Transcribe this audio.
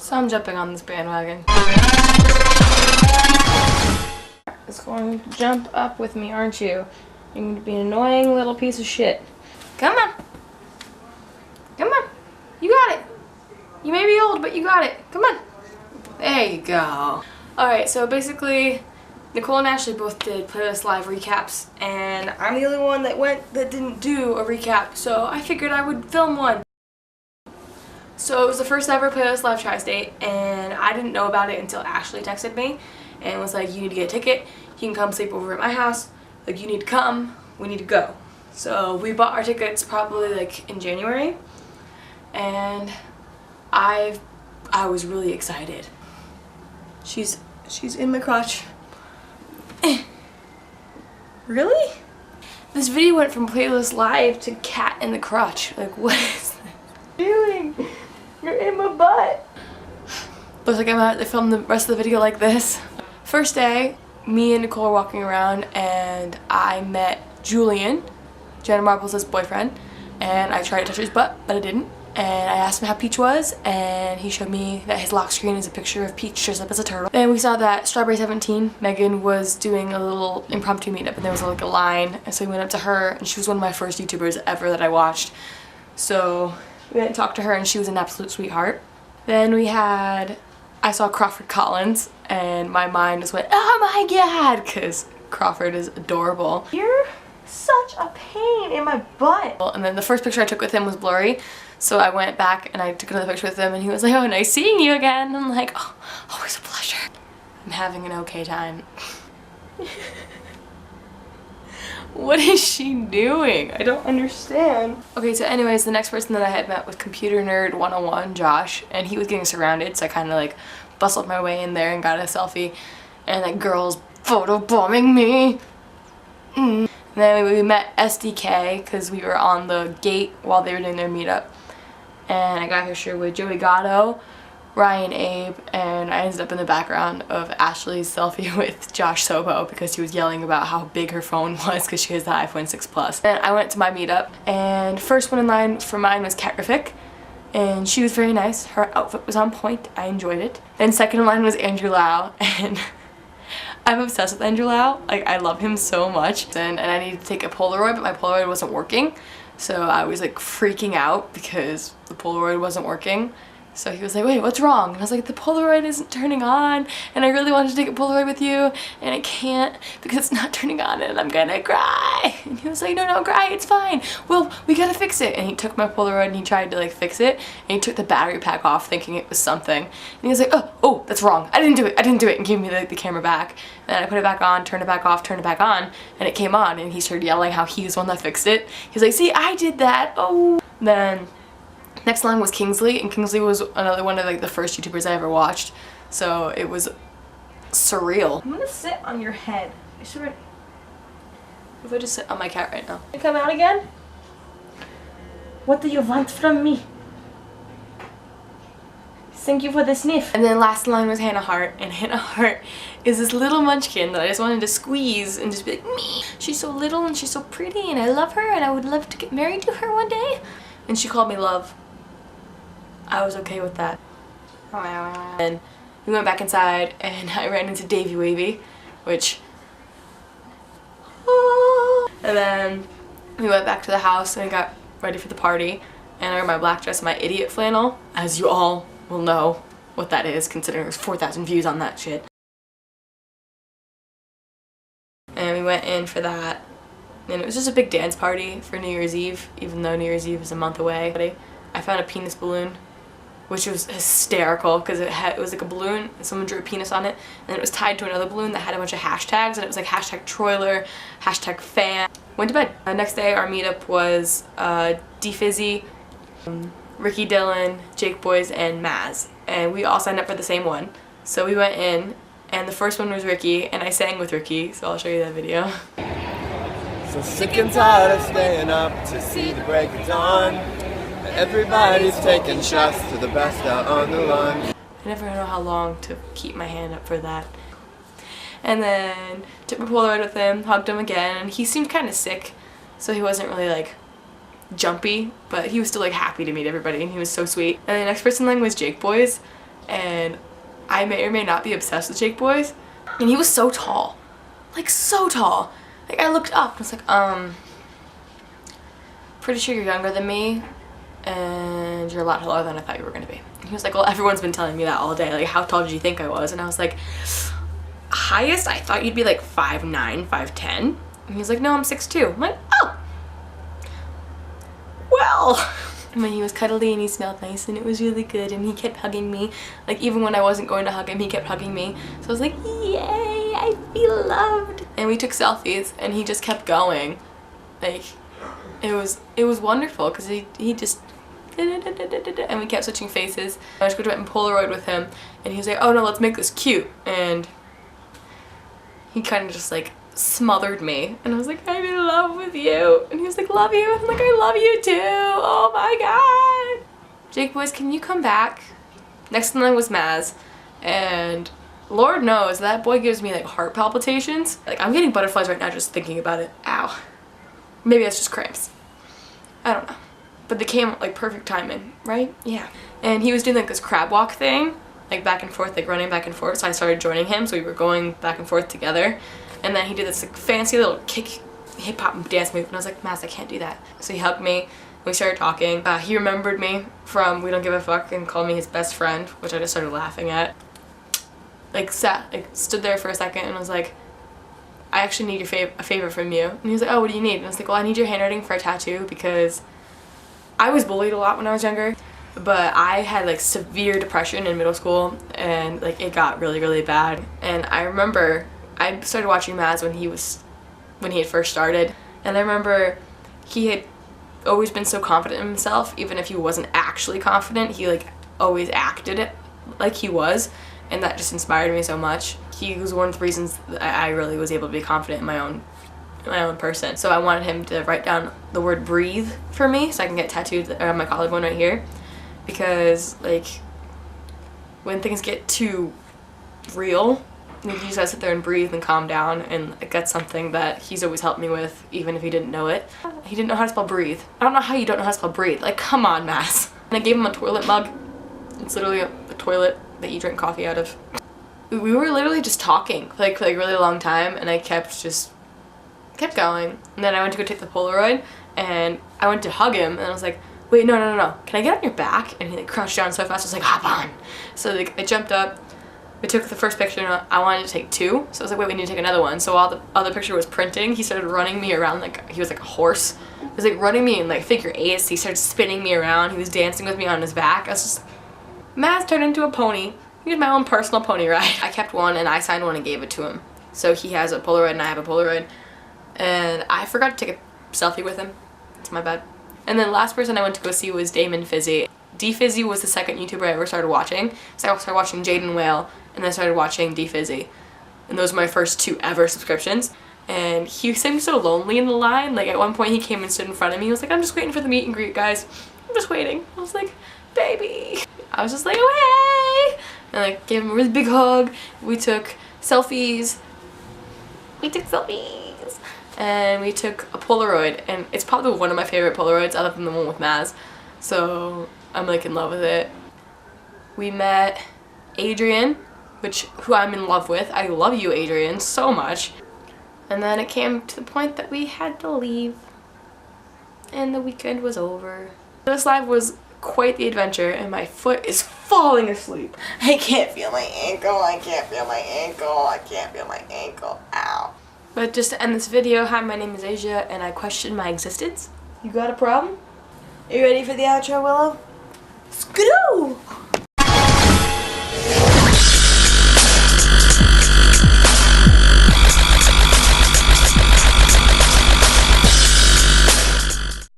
So I'm jumping on this bandwagon. It's going to jump up with me, aren't you? You're going to be an annoying little piece of shit. Come on. Come on. You got it. You may be old, but you got it. Come on. There you go. Alright, so basically, Nicole and Ashley both did Playlist Live recaps, and I'm the only one that didn't do a recap, so I figured I would film one. So it was the first ever Playlist Live TRISTATE, and I didn't know about it until Ashley texted me and was like, you need to get a ticket, you can come sleep over at my house, like you need to come, we need to go. So we bought our tickets probably like in January, and I was really excited. She's in my crotch. Really? This video went from Playlist Live to cat in the crotch. Like, what is this doing? You're in my butt. Looks like I'm gonna have to film the rest of the video like this. First day, me and Nicole are walking around and I met Julian, Jenna Marbles' boyfriend, and I tried to touch his butt, but I didn't. And I asked him how Peach was, and he showed me that his lock screen is a picture of Peach dressed up as a turtle. Then we saw that Strawberry 17, Megan, was doing a little impromptu meetup, and there was like a line, and so we went up to her, and she was one of my first YouTubers ever that I watched. So we went and talked to her, and she was an absolute sweetheart. Then I saw Crawford Collins, and my mind just went, oh my god, because Crawford is adorable. You're such a pain in my butt. And then the first picture I took with him was blurry, so I went back and I took another picture with him, and he was like, oh, nice seeing you again. And I'm like, oh, always a pleasure. I'm having an okay time. What is she doing? I don't understand. Okay, so anyways, the next person that I had met was Computer Nerd 101, Josh, and he was getting surrounded, so I kind of like bustled my way in there and got a selfie, and that girl's photobombing me. And then we met SDK because we were on the gate while they were doing their meetup, and I got a picture with Joey Gatto, Ryan Abe, and I ended up in the background of Ashley's selfie with Josh Sobo because she was yelling about how big her phone was because she has the iPhone 6 Plus. And I went to my meetup, and first one in line for mine was Catrific, and she was very nice. Her outfit was on point. I enjoyed it. Then second in line was Andrew Lau, and I'm obsessed with Andrew Lau. Like, I love him so much. And I needed to take a Polaroid, but my Polaroid wasn't working. So I was like freaking out because the Polaroid wasn't working. So he was like, wait, what's wrong? And I was like, the Polaroid isn't turning on, and I really wanted to take a Polaroid with you, and I can't because it's not turning on, and I'm gonna cry. And he was like, no, don't cry, it's fine. Well, we gotta fix it. And he took my Polaroid and he tried to like fix it, and he took the battery pack off thinking it was something. And he was like, oh, that's wrong. I didn't do it, and gave me the camera back. And then I put it back on, turned it back off, turned it back on, and it came on, and he started yelling how he was the one that fixed it. He was like, see, I did that, oh. Then next line was Kingsley, and Kingsley was another one of like the first YouTubers I ever watched, so it was surreal. I'm gonna sit on your head. If I just sit on my cat right now. You come out again? What do you want from me? Thank you for the sniff. And then last line was Hannah Hart, and Hannah Hart is this little munchkin that I just wanted to squeeze and just be like, me. She's so little and she's so pretty, and I love her, and I would love to get married to her one day. And she called me love. I was okay with that. And we went back inside, and I ran into Davey Wavy, which... And then we went back to the house and got ready for the party, and I wore my black dress and my idiot flannel, as you all will know what that is, considering there's 4,000 views on that shit. And we went in for that, and it was just a big dance party for New Year's Eve, even though New Year's Eve is a month away. I found a penis balloon, which was hysterical because it was like a balloon and someone drew a penis on it, and it was tied to another balloon that had a bunch of hashtags, and it was like hashtag Troiler, hashtag fan. Went to bed. The next day our meetup was D-Fizzy, Ricky Dillon, Jake Boys, and Maz, and we all signed up for the same one. So we went in, and the first one was Ricky, and I sang with Ricky, so I'll show you that video. So sick and tired of staying up to see the break of dawn. Everybody's taking shots to the best out on the run. I never know how long to keep my hand up for that. And then took my Polaroid with him, hugged him again, and he seemed kind of sick, so he wasn't really like jumpy, but he was still like happy to meet everybody, and he was so sweet. And the next person in line was Jake Boys, and I may or may not be obsessed with Jake boys. And he was so tall. Like, so tall. Like, I looked up and was like, pretty sure you're younger than me, and you're a lot taller than I thought you were gonna be. And he was like, well, everyone's been telling me that all day. Like, how tall did you think I was? And I was like, highest, I thought you'd be like 5'9", 5'10". And he's like, no, I'm 6'2". I'm like, oh, well. And when he was cuddly and he smelled nice and it was really good and he kept hugging me. Like, even when I wasn't going to hug him, he kept hugging me. So I was like, yay, I feel loved. And we took selfies and he just kept going. Like, it was wonderful because he just and we kept switching faces. I just went in Polaroid with him and he was like, oh no, let's make this cute. And he kind of just like smothered me and I was like, I'm in love with you. And he was like, love you. I'm like, I love you too. Oh my god. Jake boys, can you come back? Next one was Maz, and Lord knows that boy gives me like heart palpitations. Like, I'm getting butterflies right now just thinking about it. Ow. Maybe that's just cramps. I don't know. But they came like perfect timing, right? Yeah. And he was doing like this crab walk thing, like back and forth, like running back and forth. So I started joining him, so we were going back and forth together. And then he did this like fancy little kick hip hop dance move, and I was like, Maz, I can't do that. So he hugged me, we started talking. He remembered me from We Don't Give a Fuck and called me his best friend, which I just started laughing at. Like stood there for a second and was like, I actually need a favor from you. And he was like, oh, what do you need? And I was like, well, I need your handwriting for a tattoo because I was bullied a lot when I was younger, but I had like severe depression in middle school and like it got really, really bad. And I remember I started watching Maz when he had first started, and I remember he had always been so confident in himself. Even if he wasn't actually confident, he like always acted it like he was, and that just inspired me so much. He was one of the reasons that I really was able to be confident in my own person. So I wanted him to write down the word breathe for me so I can get tattooed on my collarbone right here, because like when things get too real, you just gotta sit there and breathe and calm down, and like, that's something that he's always helped me with, even if he didn't know it. He didn't know how to spell breathe. I don't know how you don't know how to spell breathe. Like, come on, Mass. And I gave him a toilet mug. It's literally a toilet that you drink coffee out of. We were literally just talking like really long time, and I kept going. And then I went to go take the Polaroid, and I went to hug him, and I was like, wait, no, can I get on your back? And he like crouched down so fast, I was like, hop on. So like I jumped up. We took the first picture and I wanted to take two, so I was like, wait, we need to take another one. So while the other picture was printing, he started running me around like he was like a horse. He was like running me in like figure eights. He started spinning me around. He was dancing with me on his back. I was just, Maz turned into a pony. He was my own personal pony ride. I kept one and I signed one and gave it to him. So he has a Polaroid and I have a Polaroid. And I forgot to take a selfie with him. It's my bad. And then last person I went to go see was Damon Fizzy. D Fizzy was the second YouTuber I ever started watching. So I started watching Jaden Whale, and then I started watching D Fizzy. And those were my first 2 ever subscriptions. And he seemed so lonely in the line. Like at one point he came and stood in front of me. He was like, I'm just waiting for the meet and greet, guys. I'm just waiting. I was like, baby. I was just like, oh hey. And like gave him a really big hug. We took selfies. And we took a Polaroid, and it's probably one of my favorite Polaroids other than the one with Maz. So I'm like in love with it. We met Adrian, who I'm in love with. I love you, Adrian, so much. And then it came to the point that we had to leave, and the weekend was over. This live was quite the adventure, and my foot is falling asleep. I can't feel my ankle, I can't feel my ankle, I can't feel my ankle, ow. But just to end this video, hi, my name is Asia, and I question my existence. You got a problem? Are you ready for the outro, Willow? Skidoo!